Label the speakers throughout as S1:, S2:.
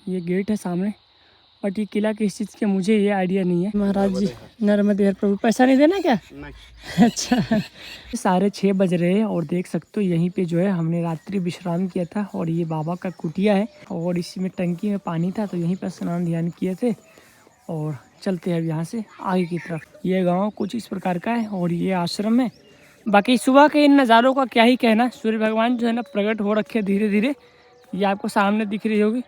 S1: ये गेट है सामने, बट ये किला किस चीज़ के मुझे ये आइडिया नहीं है। महाराज जी नर्मदे हर प्रभु, पैसा नहीं देना क्या? नहीं। अच्छा। 6:30 बज रहे हैं और देख सकते हो यहीं पे जो है हमने रात्रि विश्राम किया था। और ये बाबा का कुटिया है और इसमें टंकी में पानी था तो यहीं पर स्नान ध्यान किए थे। और चलते हैं अब यहाँ से आगे की तरफ। ये गाँव कुछ इस प्रकार का है और ये आश्रम है। बाकी सुबह के इन नज़ारों का क्या ही कहना, सूर्य भगवान जो है ना प्रकट हो रखे धीरे धीरे, ये आपको सामने दिख रही होगी।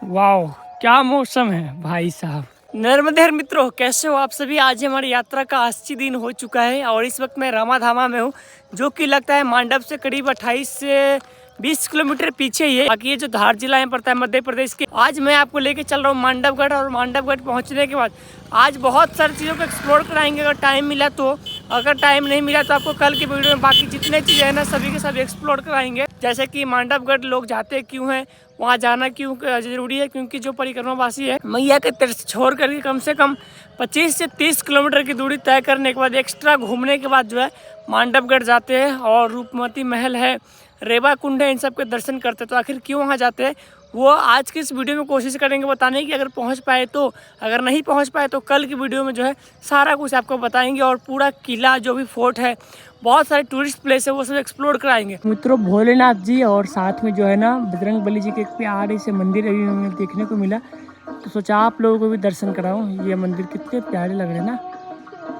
S1: वाओ क्या मौसम है भाई साहब। नर्मदेहर मित्रों, कैसे हो आप सभी? आज हमारी यात्रा का 80 दिन हो चुका है और इस वक्त मैं रामाधामा में हूँ, जो कि लगता है मांडव से करीब 28 से 20 किलोमीटर पीछे ही है। बाकी ये जो धार जिला है पड़ता है मध्य प्रदेश के। आज मैं आपको लेके चल रहा हूँ मांडवगढ़, और मांडवगढ़ पहुँचने के बाद आज बहुत सारी चीज़ों को एक्सप्लोर कराएंगे अगर टाइम मिला तो। अगर टाइम नहीं मिला तो आपको कल की वीडियो में बाकी जितने चीज़ें हैं ना सभी के सभी एक्सप्लोर कराएंगे। जैसे कि मांडवगढ़ लोग जाते क्यों हैं, वहाँ जाना क्यों जरूरी है, क्योंकि जो परिक्रमावासी है मैया के तीर्थ छोड़ करके कम से कम 25 से 30 किलोमीटर की दूरी तय करने के बाद एक्स्ट्रा घूमने के बाद जो है मांडवगढ़ जाते हैं और रूपमती महल है, रेवा कुंड है, इन सब के दर्शन करते हैं। तो आखिर क्यों वहाँ जाते हैं वो आज की इस वीडियो में कोशिश करेंगे बताने की। अगर पहुँच पाए तो, अगर नहीं पहुँच पाए तो कल की वीडियो में जो है सारा कुछ आपको बताएंगे। और पूरा किला जो भी फोर्ट है, बहुत सारे टूरिस्ट प्लेस है, वो सब एक्सप्लोर कराएंगे। मित्रों भोलेनाथ जी और साथ में जो है ना बजरंग बली जी के एक प्यारे से मंदिर अभी हमें देखने को मिला, तो सोचा आप लोगों को भी दर्शन कराऊं। ये मंदिर कितने प्यारे लग रहे हैं ना,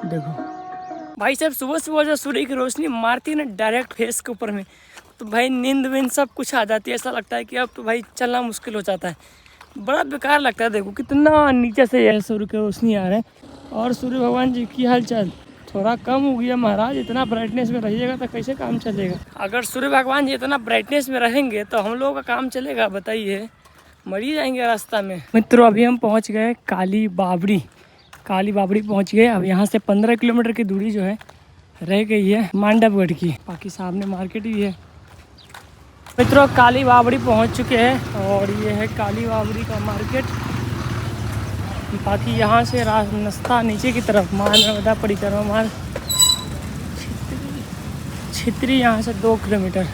S1: देखो भाई साहब। सुबह सुबह जो सूर्य की रोशनी मारती है ना डायरेक्ट फेस के ऊपर में, तो भाई नींद विंद सब कुछ आ जाती है। ऐसा लगता है कि अब तो भाई चलना मुश्किल हो जाता है, बड़ा बेकार लगता है। देखो कितना नीचे से यह सूर्य की रोशनी आ रहा है। और सूर्य भगवान जी की हाल चाल थोड़ा कम हो गया महाराज, इतना ब्राइटनेस में रहिएगा तो कैसे काम चलेगा। अगर सूर्य भगवान जी इतना ब्राइटनेस में रहेंगे तो हम लोगों का काम चलेगा बताइए, मर ही जाएंगे रास्ता में। मित्रों अभी हम पहुंच गए काली बावड़ी पहुंच गए। अब यहाँ से 15 किलोमीटर की दूरी जो है रह गई है मांडवगढ़ की। बाकी सामने मार्केट भी है। मित्रों काली बावड़ी पहुँच चुके हैं और ये है काली बावड़ी का मार्केट। बाकी यहाँ से रास्ता नीचे की तरफ माँ नर्मदा परिक्रमा मार्ग छित्री, यहाँ से 2 किलोमीटर।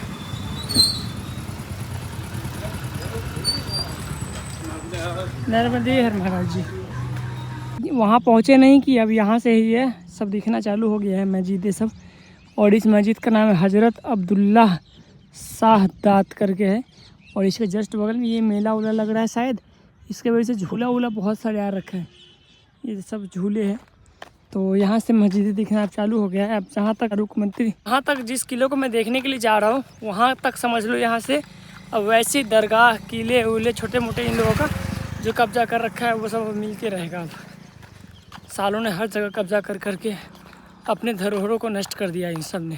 S1: नर्मदे हर महाराज जी वहाँ पहुँचे नहीं कि अब यहाँ से ही है सब दिखना चालू हो गया है मस्जिदें सब। और इस मस्जिद का नाम है हज़रत अब्दुल्ला साहदात करके है। और इसके जस्ट बगल में ये मेला उला लग रहा है शायद, इसके वजह से झूला वूला बहुत सारे आ रखे हैं, ये सब झूले हैं। तो यहाँ से मस्जिद दिखना अब चालू हो गया है। अब जहाँ तक रुकमंत्री, यहाँ तक जिस किले को मैं देखने के लिए जा रहा हूँ वहाँ तक समझ लो यहाँ से। अब वैसी दरगाह किले उले छोटे मोटे इन लोगों का जो कब्जा कर रखा है वो सब मिलते रहेगा। अब सालों ने हर जगह कब्जा कर करके अपने धरोहरों को नष्ट कर दिया इन सब ने।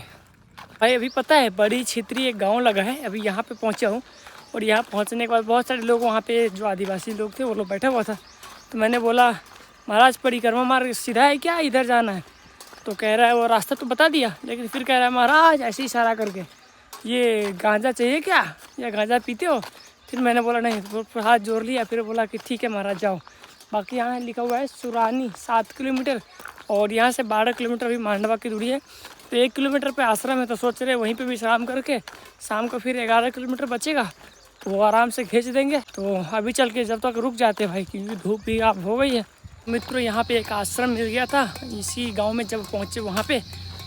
S1: भाई अभी पता है बड़ी छित्री एक गाँव लगा है, अभी यहाँ पर पहुँचा हूँ। और यहाँ पहुँचने के बाद बहुत सारे लोग वहाँ पे जो आदिवासी लोग थे वो लोग बैठा हुआ था। तो मैंने बोला महाराज परिक्रमा मार्ग सीधा है क्या, इधर जाना है? तो कह रहा है वो रास्ता तो बता दिया, लेकिन फिर कह रहा है महाराज ऐसे इशारा करके, ये गांजा चाहिए क्या या गांजा पीते हो? फिर मैंने बोला नहीं, तो हाथ जोड़ लिया। फिर बोला कि ठीक है महाराज जाओ। बाकी यहाँ लिखा हुआ है सुरानी 7 किलोमीटर और यहाँ से 12 किलोमीटर अभी मांडवा की दूरी है। तो 1 किलोमीटर पे आश्रम है, तो सोच रहे वहीं पे विश्राम करके शाम को फिर 11 किलोमीटर बचेगा तो वो आराम से खींच देंगे। तो अभी चल के जब तक रुक जाते भाई, क्योंकि धूप भी आप हो गई है। मित्रों यहाँ पे एक आश्रम मिल गया था इसी गांव में। जब पहुँचे वहाँ पे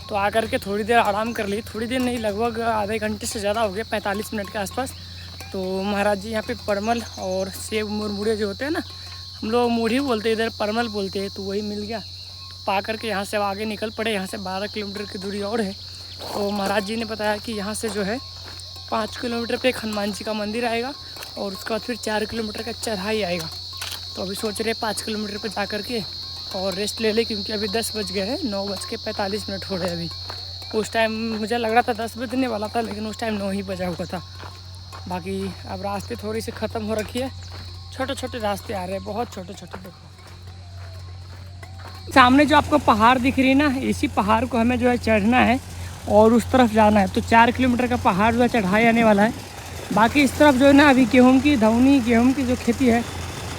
S1: तो आकर के थोड़ी देर आराम कर ली, थोड़ी देर नहीं लगभग आधे घंटे से ज़्यादा हो गया, 45 मिनट के आसपास। तो महाराज जी यहाँ पे परमल और सेब मुरमुरे जो होते हैं ना, हम लोग मूढ़ी बोलते हैं, इधर परमल बोलते हैं, तो वही मिल गया। पा करके यहाँ से आगे निकल पड़े। यहाँ से 12 किलोमीटर की दूरी और है। तो महाराज जी ने बताया कि यहाँ से जो है 5 किलोमीटर पे हनुमान जी का मंदिर आएगा और उसके बाद फिर 4 किलोमीटर का चढ़ाई आएगा। तो अभी सोच रहे 5 किलोमीटर पे जा कर के और रेस्ट ले ले, क्योंकि अभी 10 बज गए हैं, 9:45 हो रहे हैं अभी। उस टाइम मुझे लग रहा था 10 बजने वाला था, लेकिन उस टाइम 9 ही बजा हुआ था। बाकी अब रास्ते थोड़ी सी ख़त्म हो रखी है, छोटे छोटे रास्ते आ रहे हैं, बहुत छोटे छोटे। देखो सामने जो आपको पहाड़ दिख रही है ना, इसी पहाड़ को हमें जो है चढ़ना है और उस तरफ जाना है। तो 4 किलोमीटर का पहाड़ जो है चढ़ाई आने वाला है। बाकी इस तरफ जो है ना अभी गेहूँ की जो खेती है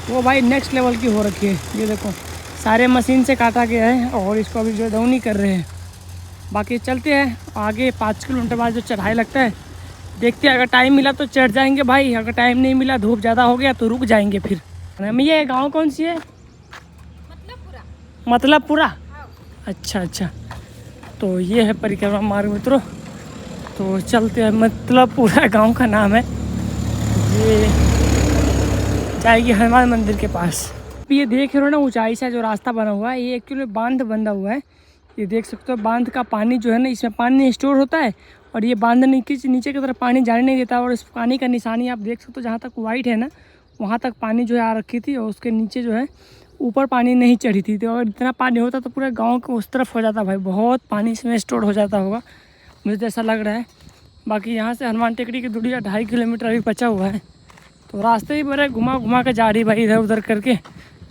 S1: वो भाई नेक्स्ट लेवल की हो रखी है। ये देखो सारे मशीन से काटा गया है और इसको अभी जो दौनी कर रहे हैं। बाकी चलते हैं आगे। 5 किलोमीटर बाद जो चढ़ाई लगता है देखते हैं, अगर टाइम मिला तो चढ़ जाएंगे भाई, अगर टाइम नहीं मिला धूप ज़्यादा हो गया तो रुक जाएंगे फिर। ये गांव कौन सी है? मतलबपुरा। अच्छा अच्छा, तो ये है परिक्रमा मार्ग मित्रों। तो चलते हैं, मतलबपुरा गांव का नाम है। ये जाएगी हनुमान मंदिर के पास। ये देख रहे हो ना ऊंचाई से जो रास्ता बना हुआ है, ये एक्चुअली बांध बंधा हुआ है। ये देख सकते हो बांध का पानी जो है ना, इसमें पानी स्टोर होता है और ये बांध नीचे की तरफ पानी जाने नहीं देता। और इस पानी का निशानी आप देख सकते हो, जहाँ तक वाइट है ना वहाँ तक पानी जो है आ रखी थी और उसके नीचे जो है ऊपर पानी नहीं चढ़ी थी। तो अगर इतना पानी होता तो पूरे गाँव को उस तरफ हो जाता भाई, बहुत पानी इसमें स्टोर हो जाता होगा, मुझे तो ऐसा लग रहा है। बाकी यहाँ से हनुमान टेकड़ी की दूरी 2.5 किलोमीटर अभी बचा हुआ है। तो रास्ते ही बड़े घुमा के जा रही भाई इधर उधर करके,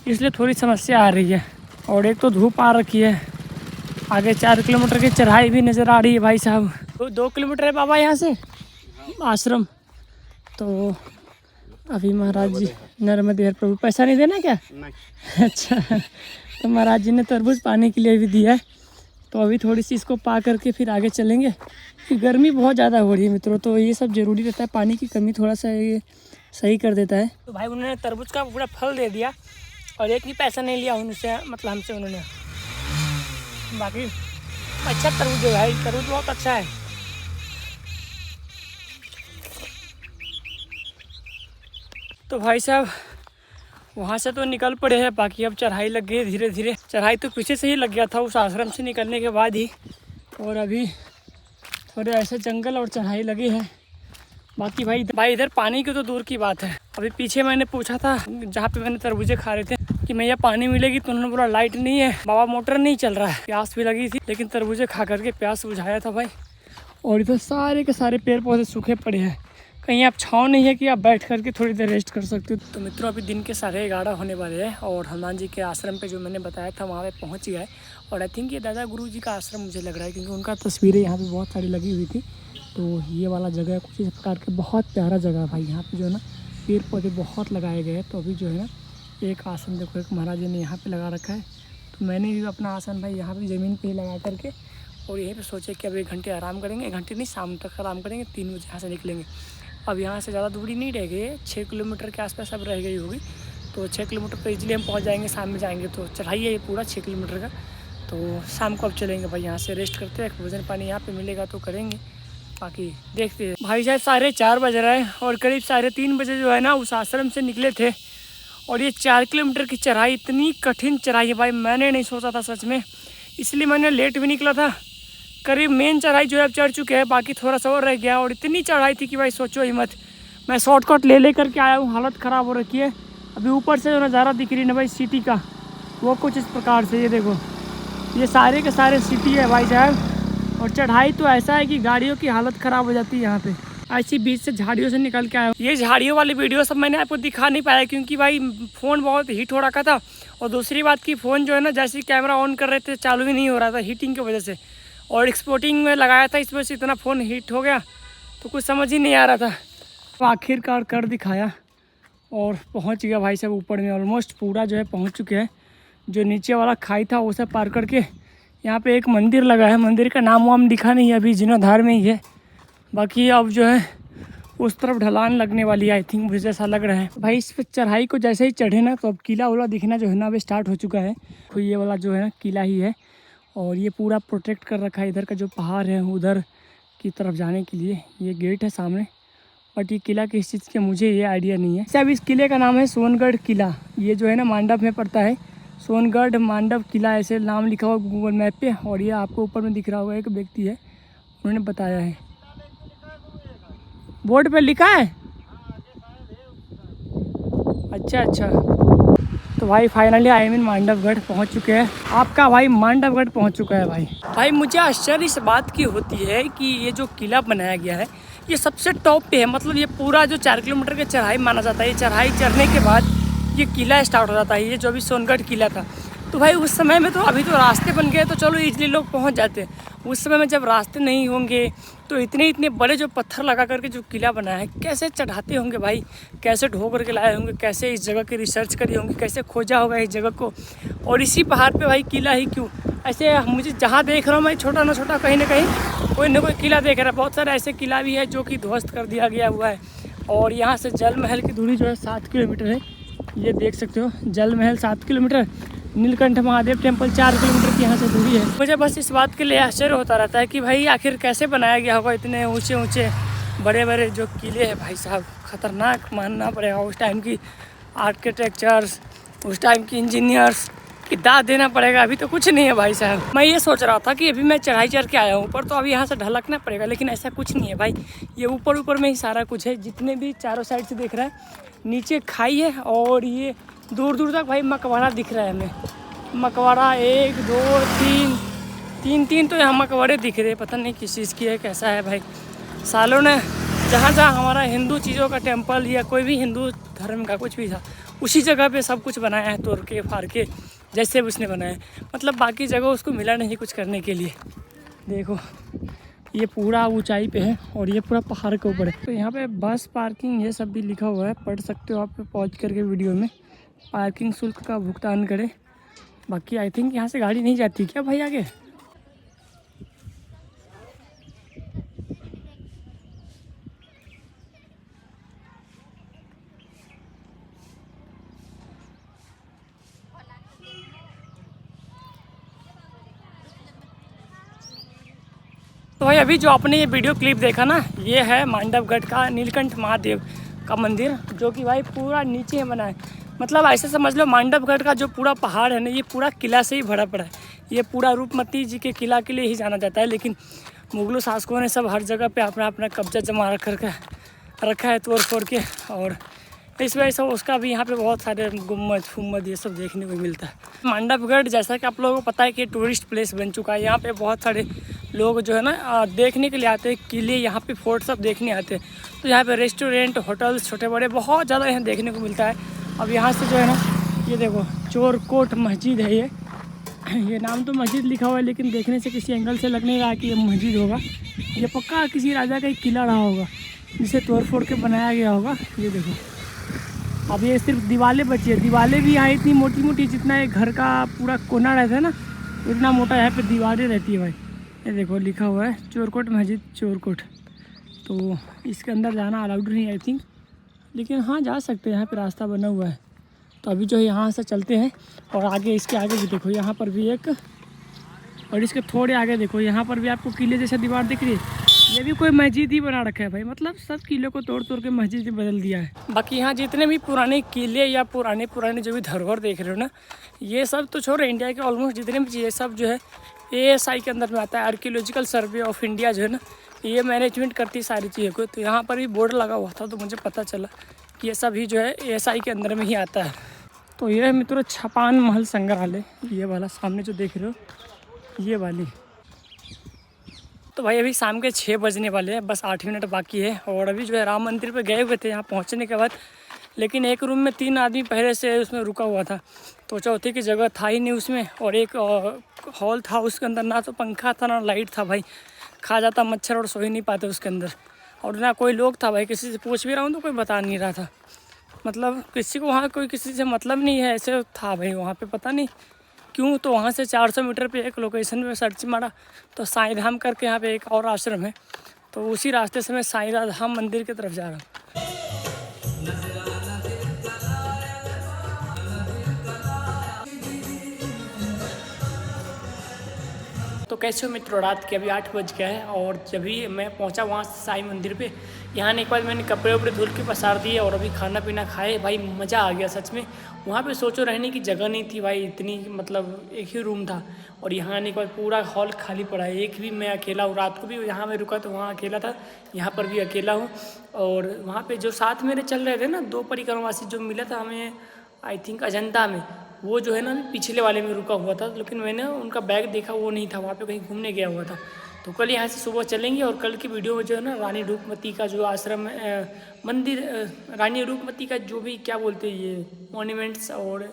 S1: इसलिए थोड़ी समस्या आ रही है। और एक तो धूप आ रखी है, आगे 4 किलोमीटर की चढ़ाई भी नज़र आ रही है भाई साहब। तो 2 किलोमीटर है बाबा यहाँ से आश्रम। तो अभी महाराज जी नर्मदे हर प्रभु, पैसा नहीं देना क्या? नहीं। अच्छा, तो महाराज जी ने तरबूज पाने के लिए भी दिया है। तो अभी थोड़ी सी इसको पा करके फिर आगे चलेंगे, कि गर्मी बहुत ज़्यादा हो रही है मित्रों। तो ये सब ज़रूरी रहता है, पानी की कमी थोड़ा सा ये सही कर देता है। तो भाई उन्होंने तरबूज का पूरा फल दे दिया और एक भी पैसा नहीं लिया उनसे, मतलब हमसे उन्होंने। बाकी अच्छा तरबूज है भाई, तरबूज बहुत अच्छा है। तो भाई साहब वहाँ से तो निकल पड़े हैं, बाकी अब चढ़ाई लग गई है धीरे धीरे। चढ़ाई तो पीछे से ही लग गया था उस आश्रम से निकलने के बाद ही, और अभी थोड़े ऐसे जंगल और चढ़ाई लगी है। बाकी भाई इधर पानी की तो दूर की बात है। अभी पीछे मैंने पूछा था जहाँ पे मैंने तरबूजे खा रहे थे कि भैया पानी मिलेगी, तो उन्होंने बोला लाइट नहीं है बाबा, मोटर नहीं चल रहा है। प्यास भी लगी थी, लेकिन तरबूजे खा करके प्यास बुझाया था भाई। और इधर सारे के सारे पेड़ पौधे सूखे पड़े हैं, कहीं आप छाँव नहीं है कि आप बैठ करके थोड़ी देर रेस्ट कर सकते हो। तो मित्रों अभी दिन के 11:30 होने वाले हैं और हनुमान जी के आश्रम पे जो मैंने बताया था वहाँ पे पहुँच गया है। और आई थिंक ये दादा गुरु जी का आश्रम मुझे लग रहा है, क्योंकि उनका तस्वीरें यहाँ पे बहुत सारी लगी हुई थी। तो ये वाला जगह कुछ इस प्रकार के बहुत प्यारा जगह है भाई। यहाँ पे जो है ना पेड़ पौधे बहुत लगाए गए हैं। तो अभी जो है ना एक आसन देखो, एक महाराज जी ने यहाँ पे लगा रखा है। तो मैंने भी अपना आसन भाई यहाँ पे ज़मीन पे ही लगा करके और यहीं पे सोचे कि अब 1 घंटे आराम करेंगे, 1 घंटे नहीं शाम तक आराम करेंगे, 3 बजे यहाँ से निकलेंगे। अब यहाँ से ज़्यादा दूरी नहीं रह गई है, 6 किलोमीटर के आसपास अब रह गई होगी। तो 6 किलोमीटर पर इजीली हम पहुँच जाएंगे, शाम में जाएंगे। तो चढ़ाई है ये पूरा 6 किलोमीटर का। तो शाम को अब चलेंगे भाई, यहाँ से रेस्ट करते हैं, भोजन पानी यहाँ पे मिलेगा तो करेंगे, बाकी देखते हैं। भाई शायद 4:30 बज रहा है और करीब 3:30 बजे जो है ना उस आश्रम से निकले थे। और ये 4 किलोमीटर की चढ़ाई, इतनी कठिन चढ़ाई है भाई, मैंने नहीं सोचा था सच में, इसलिए मैंने लेट भी निकला था। करीब मेन चढ़ाई जो है अब चढ़ चुके हैं, बाकी थोड़ा सा और रह गया। और इतनी चढ़ाई थी कि भाई सोचो ही मत। मैं शॉर्टकट ले करके आया हूँ, हालत ख़राब हो रखी है। अभी ऊपर से जो नज़ारा दिख रही है ना भाई सिटी का, वो कुछ इस प्रकार से, ये देखो ये सारे के सारे सिटी है भाई साहब। और चढ़ाई तो ऐसा है कि गाड़ियों की हालत ख़राब हो जाती है यहाँ पे। ऐसी बीच से झाड़ियों से निकल के आया हूँ। ये झाड़ियों वाली वीडियो सब मैंने आपको दिखा नहीं पाया, क्योंकि भाई फ़ोन बहुत हीट हो रखा था। और दूसरी बात की फ़ोन जो है ना, जैसे कैमरा ऑन कर रहे थे चालू ही नहीं हो रहा था हीटिंग की वजह से। और एक्सपोर्टिंग में लगाया था, इस वजह से इतना फ़ोन हीट हो गया, तो कुछ समझ ही नहीं आ रहा था। तो आखिरकार कर दिखाया और पहुंच गया भाई साहब ऊपर में। ऑलमोस्ट पूरा जो है पहुंच चुके हैं। जो नीचे वाला खाई था वो सब पार करके यहाँ पे एक मंदिर लगा है, मंदिर का नाम वाम दिखा नहीं है, अभी जीर्णोद्धार में ही है। बाकी अब जो है उस तरफ ढलान लगने वाली है, आई थिंक मुझे ऐसा लग रहा है भाई। इस पर चढ़ाई को जैसे ही चढ़े ना, तो अब किला उला दिखना जो है ना अभी स्टार्ट हो चुका है। तो ये वाला जो है ना किला ही है, और ये पूरा प्रोटेक्ट कर रखा है। इधर का जो पहाड़ है उधर की तरफ जाने के लिए ये गेट है सामने, बट ये किला किस चीज़ के मुझे ये आइडिया नहीं है। अब इस किले का नाम है सोनगढ़ किला। ये जो है ना मांडव में पड़ता है, सोनगढ़ मांडव किला ऐसे नाम लिखा हुआ गूगल मैप पे। और ये आपको ऊपर में दिख रहा होगा, एक व्यक्ति है उन्होंने बताया है, बोर्ड पे लिखा है। अच्छा अच्छा, तो भाई फाइनली मांडवगढ़ पहुंच चुके हैं। आपका भाई मांडवगढ़ पहुंच चुका है भाई। मुझे आश्चर्य इस बात की होती है कि ये जो किला बनाया गया है ये सबसे टॉप पे है। मतलब ये पूरा जो 4 किलोमीटर की चढ़ाई माना जाता है, ये चढ़ाई चढ़ने के बाद ये किला स्टार्ट हो जाता है, ये जो अभी सोनगढ़ किला था। तो भाई उस समय में तो अभी तो रास्ते बन गए तो चलो इजली लोग पहुंच जाते हैं। उस समय में जब रास्ते नहीं होंगे तो इतने बड़े जो पत्थर लगा करके जो किला बनाया है, कैसे चढ़ाते होंगे भाई, कैसे ढो करके लाए होंगे, कैसे इस जगह की रिसर्च करी होंगी, कैसे खोजा होगा इस जगह को। और इसी पहाड़ पे भाई किला ही क्यों, ऐसे मुझे जहाँ देख रहा हूँ मैं, छोटा ना छोटा कहीं ना कहीं कोई ना कोई किला देख रहा है। बहुत सारे ऐसे किला भी है जो कि ध्वस्त कर दिया गया हुआ है। और यहाँ से जल महल की दूरी जो है 7 किलोमीटर है, ये देख सकते हो। जल महल 7 kilometre, Neelkanth Mahadev temple 4 kilometre की यहाँ से दूरी है। मुझे बस इस बात के लिए आश्चर्य होता रहता है कि भाई आखिर कैसे बनाया गया होगा इतने ऊंचे ऊंचे बड़े बड़े जो किले हैं। भाई साहब खतरनाक मानना पड़ेगा उस टाइम की आर्किटेक्चर्स, उस टाइम की इंजीनियर्स की दाद देना पड़ेगा। अभी तो कुछ नहीं है भाई साहब। मैं ये सोच रहा था कि अभी मैं चढ़ाई चढ़ के आया हूँ ऊपर, तो अभी यहाँ से ढलकना पड़ेगा, लेकिन ऐसा कुछ नहीं है भाई। ये ऊपर ऊपर में ही सारा कुछ है, जितने भी चारों साइड से दिख रहा है। नीचे खाई है और ये दूर दूर तक भाई मकबरा दिख रहा है हमें। मकबरा 1 2 3 तो यहाँ मकबरे दिख रहे हैं। पता नहीं किस चीज़ की है, कैसा है भाई। सालों ने जहाँ जहाँ हमारा हिंदू चीज़ों का टेम्पल या कोई भी हिंदू धर्म का कुछ भी था, उसी जगह पे सब कुछ बनाया है तोड़ के फाड़ के, जैसे उसने बनाया। मतलब बाकी जगह उसको मिला नहीं कुछ करने के लिए। देखो ये पूरा ऊंचाई पे है और ये पूरा पहाड़ के ऊपर है। तो यहाँ पे बस पार्किंग ये सब भी लिखा हुआ है, पढ़ सकते हो आप पहुँच करके वीडियो में। पार्किंग शुल्क का भुगतान करें। बाकी आई थिंक यहाँ से गाड़ी नहीं जाती क्या भाई आगे? तो भाई अभी जो आपने ये वीडियो क्लिप देखा ना, ये है मांडवगढ़ का नीलकंठ महादेव का मंदिर, जो कि भाई पूरा नीचे बना है। मतलब ऐसे समझ लो मांडवगढ़ का जो पूरा पहाड़ है ना, ये पूरा किला से ही भरा पड़ा है। ये पूरा रूपमती जी के किला के लिए ही जाना जाता है, लेकिन मुगलों शासकों ने सब हर जगह पे अपना अपना कब्जा जमा रखा है तोड़ फोड़ के। और इस वजह से उसका भी यहाँ पे बहुत सारे गुम्बद ये सब देखने को मिलता है। मांडवगढ़ जैसा कि आप लोगों को पता है कि टूरिस्ट प्लेस बन चुका है। यहाँ पे बहुत सारे लोग जो है ना देखने के लिए आते हैं, किले यहाँ पे फोर्ट सब देखने आते हैं। तो यहाँ पे रेस्टोरेंट, होटल्स छोटे बड़े बहुत ज़्यादा यहाँ देखने को मिलता है। अब यहाँ से जो है ना, ये देखो चोरकोट मस्जिद है ये नाम तो मस्जिद लिखा हुआ है, लेकिन देखने से किसी एंगल से लग नहीं रहा कि ये मस्जिद होगा। ये पक्का किसी राजा का एक किला रहा होगा जिसे तोड़ फोड़ के बनाया गया होगा। ये देखो अब ये सिर्फ दीवारें बची है। दीवारें भी यहाँ इतनी मोटी मोटी, जितना एक घर का पूरा कोना रहता है ना, इतना मोटा यहाँ पे दीवारें रहती है भाई। ये देखो लिखा हुआ है चोरकोट मस्जिद चोरकोट। तो इसके अंदर जाना अलाउड नहीं आई थिंक, लेकिन हाँ जा सकते हैं, यहाँ पे रास्ता बना हुआ है। तो अभी जो है यहाँ से चलते हैं और आगे इसके आगे भी देखो, यहाँ पर भी एक, और इसके थोड़े आगे देखो यहाँ पर भी आपको किले जैसा दीवार दिख रही है। ये भी कोई मस्जिद ही बना रखा है भाई। मतलब सब किले को तोड़ तोड़ के मस्जिद में बदल दिया है। बाकी यहाँ जितने भी पुराने किले या पुराने जो भी धरोहर देख रहे हो ना, ये सब तो छोड़ो, इंडिया के ऑलमोस्ट जितने भी चीज़ें सब जो है ASI के अंदर में आता है। आर्कियोलॉजिकल सर्वे ऑफ इंडिया जो है ना, ये मैनेजमेंट करती है सारी चीज़ों को। तो यहाँ पर भी बोर्ड लगा हुआ था, तो मुझे पता चला कि ये सभी जो है ASI के अंदर में ही आता है। तो ये है मित्रों छपान महल संग्रहालय, ये वाला सामने जो देख रहे हो ये वाली। तो भाई अभी शाम के 6 बजने वाले हैं, बस 8 मिनट बाकी है। और अभी जो है राम मंदिर पे गए हुए थे यहाँ पहुँचने के बाद, लेकिन एक रूम में 3 आदमी पहले से उसमें रुका हुआ था, तो चौथे की जगह था ही नहीं उसमें। और एक हॉल था, उसके अंदर ना तो पंखा था ना लाइट था भाई। खा जाता मच्छर और सो ही नहीं पाते उसके अंदर। और ना कोई लोग था भाई, किसी से पूछ भी रहा हूँ तो कोई बता नहीं रहा था। मतलब किसी को वहाँ कोई किसी से मतलब नहीं है, ऐसे था भाई वहाँ पे, पता नहीं क्यों। तो वहाँ से 400 मीटर पे एक लोकेशन में सर्च मारा तो साईं धाम करके यहाँ पे एक और आश्रम है, तो उसी रास्ते से मैं साईं धाम मंदिर की तरफ जा रहा हूँ। तो कैसे हो मित्रों, रात के अभी 8 बज गया है और जब भी मैं पहुंचा वहां साईं मंदिर पे, यहाँ आने के बाद मैंने कपड़े उपड़े धुल के पसार दिए और अभी खाना पीना खाए। भाई मज़ा आ गया सच में। वहाँ पे सोचो रहने की जगह नहीं थी भाई इतनी, मतलब एक ही रूम था। और यहाँ आने के बाद पूरा हॉल खाली पड़ा है, एक भी मैं अकेला हूँ। रात को भी यहाँ मैं रुका तो वहाँ अकेला था, यहाँ पर भी अकेला हूँ। और वहाँ पर जो साथ मेरे चल रहे थे ना 2 परिक्रमावासी, जो मिला था हमें आई थिंक अजंता में, वो जो है ना पिछले वाले में रुका हुआ था, लेकिन मैंने उनका बैग देखा वो नहीं था, वहाँ पे कहीं घूमने गया हुआ था। तो कल यहाँ से सुबह चलेंगे और कल की वीडियो में जो है ना रानी रूपमती का जो आश्रम मंदिर, रानी रूपमती का जो भी क्या बोलते हैं ये मॉन्यूमेंट्स और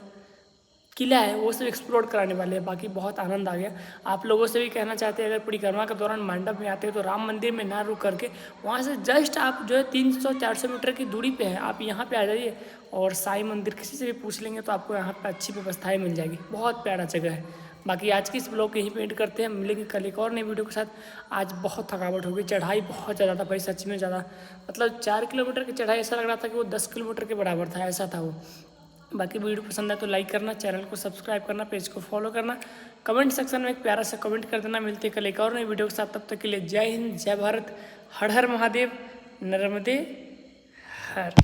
S1: किला है, वो सब एक्सप्लोर कराने वाले हैं। बाकी बहुत आनंद आ गया। आप लोगों से भी कहना चाहते हैं अगर परिक्रमा के दौरान मंडप में आते हैं तो राम मंदिर में ना रुक करके वहाँ से जस्ट आप जो है 300-400 मीटर की दूरी पे है, आप यहाँ पे आ जाइए और साईं मंदिर किसी से भी पूछ लेंगे तो आपको यहाँ पे अच्छी व्यवस्थाएं मिल जाएगी। बहुत प्यारा जगह है, बाकी आज की इस ब्लॉग यहीं पे एंड करते हैं, मिलेंगे कल एक और नई वीडियो के साथ। आज बहुत थकावट हो गई, चढ़ाई बहुत ज़्यादा था भाई, सच में ज़्यादा, मतलब 4 किलोमीटर की चढ़ाई ऐसा लग रहा था कि वो 10 किलोमीटर के बराबर था, ऐसा था वो। बाकी वीडियो पसंद है तो लाइक करना, चैनल को सब्सक्राइब करना, पेज को फॉलो करना, कमेंट सेक्शन में एक प्यारा सा कमेंट कर देना। मिलते हैं कल एक और नई वीडियो के साथ, तब तक के लिए जय हिंद, जय भारत, हर हर महादेव, नर्मदे हर।